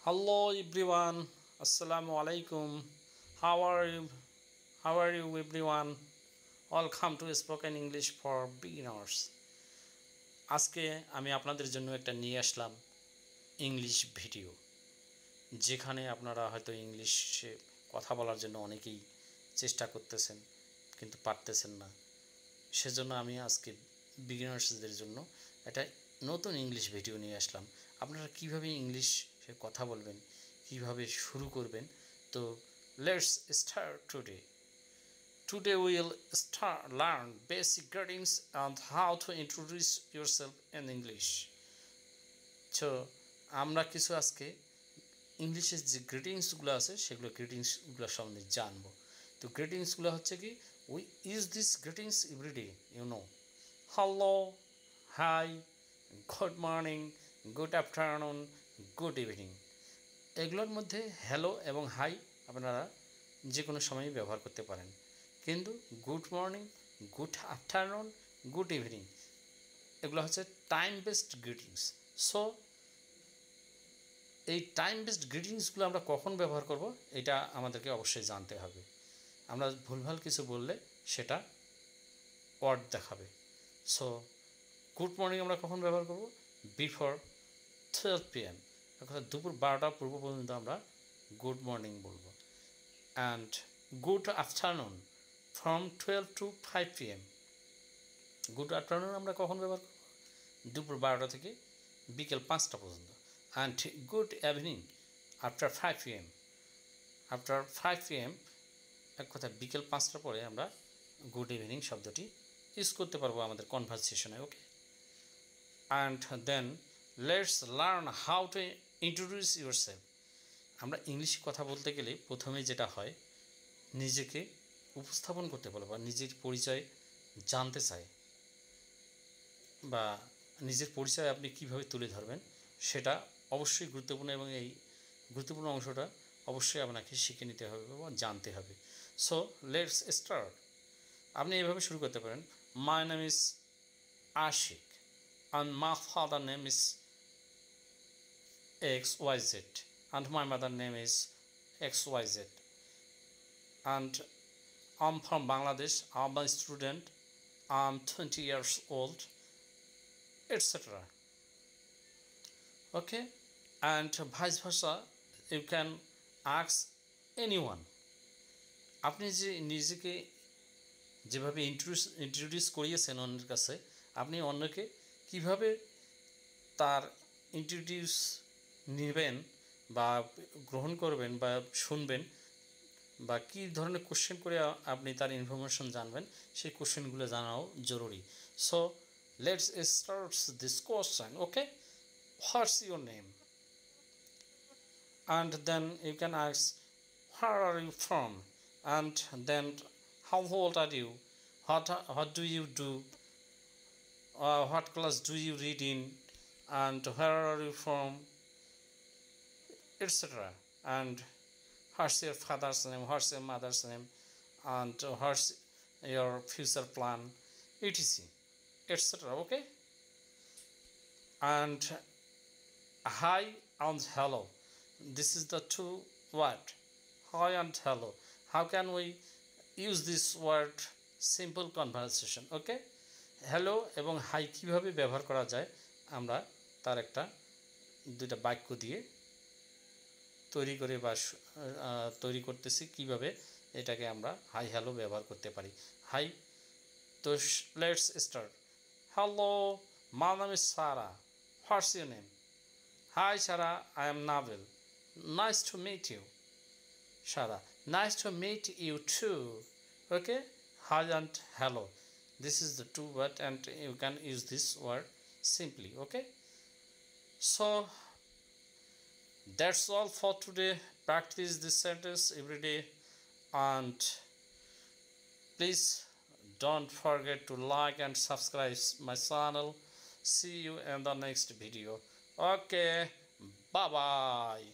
Hello everyone, Assalamu alaikum. How are you? How are you everyone? Welcome to Spoken English for Beginners. আজকে আমি আপনাদের জন্য একটা নিয়ে আসলাম ইংলিশ ভিডিও, যেখানে আপনারা হয়তো ইংলিশে কথা বলার জন্য অনেকেই চেষ্টা করতেছেন কিন্তু পারতেছেন না। সেজন্য আমি আজকে বিগিনার্সদের জন্য একটা নতুন ইংলিশ ভিডিও নিয়ে আসলাম। আপনারা কিভাবে ইংলিশে কথা বলবেন, কিভাবে শুরু করবেন। তো let's start today. Today we'll learn basic greetings and how to introduce yourself in English. So আমরা কিছু আজকে ইংলিশের যে গ্রিটিংসগুলো আছে সেগুলো গ্রিটিংসগুলো সম্বন্ধে জানবো। তো গ্রিটিংসগুলো হচ্ছে কি, we use this greetings everyday, hello, hi, good morning, good afternoon, good evening. এগুলোর মধ্যে হ্যালো এবং হাই আপনারা যে কোনো সময়ই ব্যবহার করতে পারেন, কিন্তু good morning, good afternoon, good evening এগুলো হচ্ছে টাইম বেসড গ্রিটিংস। সো এই টাইম বেসড গ্রিটিংসগুলো আমরা কখন ব্যবহার করব এটা আমাদেরকে অবশ্যই জানতে হবে। আমরা ভুলভাল কিছু বললে সেটা ওয়ার্ড দেখাবে। সো গুড মর্নিং আমরা কখন ব্যবহার করব? বিফোর 12 PM, অর্থাৎ দুপুর 12টা পূর্ব পর্যন্ত আমরা গুড মর্নিং বলবো। And good afternoon from 12 to 5 PM। Good afternoon আমরা কখন ব্যবহার করব? দুপুর 12টা থেকে বিকেল 5টা পর্যন্ত। And good evening after 5 PM। After 5 PM এক কথা বিকেল 5টার পরে আমরা গুড ইভিনিং শব্দটি ইউজ করতে পারবো আমাদের কনভারসেশনে। Okay, and then let's learn how to introduce yourself. আমরা ইংলিশে কথা বলতে গেলে প্রথমে যেটা হয়, নিজেকে উপস্থাপন করতে বলে বা নিজের পরিচয় জানতে চায়, বা নিজের পরিচয় আপনি কীভাবে তুলে ধরবেন সেটা অবশ্যই গুরুত্বপূর্ণ, এবং এই গুরুত্বপূর্ণ অংশটা অবশ্যই আপনাকে শিখে নিতে হবে বা জানতে হবে। So let's start. আপনি এভাবে শুরু করতে পারেন, my name is Ashik and my father name is XYZ and my mother name is XYZ and I'm from Bangladesh, I'm a student, I'm 20 years old, etc. Okay, and vice versa, you can ask anyone. আপনি যে নিজেকে যেভাবে introduce করিয়েছেন অন্যের কাছে, আপনি অন্যকে কিভাবে তার ইন্ট্রোডিউস নেবেন বা গ্রহণ করবেন বা শুনবেন, বা কী ধরনের কোশ্চেন করে আপনি তার ইনফরমেশন জানবেন, সেই কোশ্চেনগুলো জানাও জরুরি। So let's start this question. Okay, what's your name? And then you can ask where are you from, and then how old are you, what do you do, what class do you read in, and where are you from, etc. And what's your father's name, what's your mother's name, and what's your future plan, etc, etc. Okay, and hi and hello, this is the two word, hi and hello. How can we use this word? Simple conversation. Okay, hello এবং high কীভাবে ব্যবহার করা যায় আমরা তার একটা দুইটা বাক্য দিয়ে তৈরি করে বা তৈরি করতেছি, কিভাবে এটাকে আমরা হাই হ্যালো ব্যবহার করতে পারি। হাই, তো let's start. Hello, my name is Sara, what's your name? Hi Sara, I am Navel, nice to meet you. Sara, nice to meet you too. Okay, hi and hello, this is the two word and you can use this word simply. Okay, so that's all for today. Practice this sentence every day, and please don't forget to like and subscribe my channel. See you in the next video. Okay, bye bye.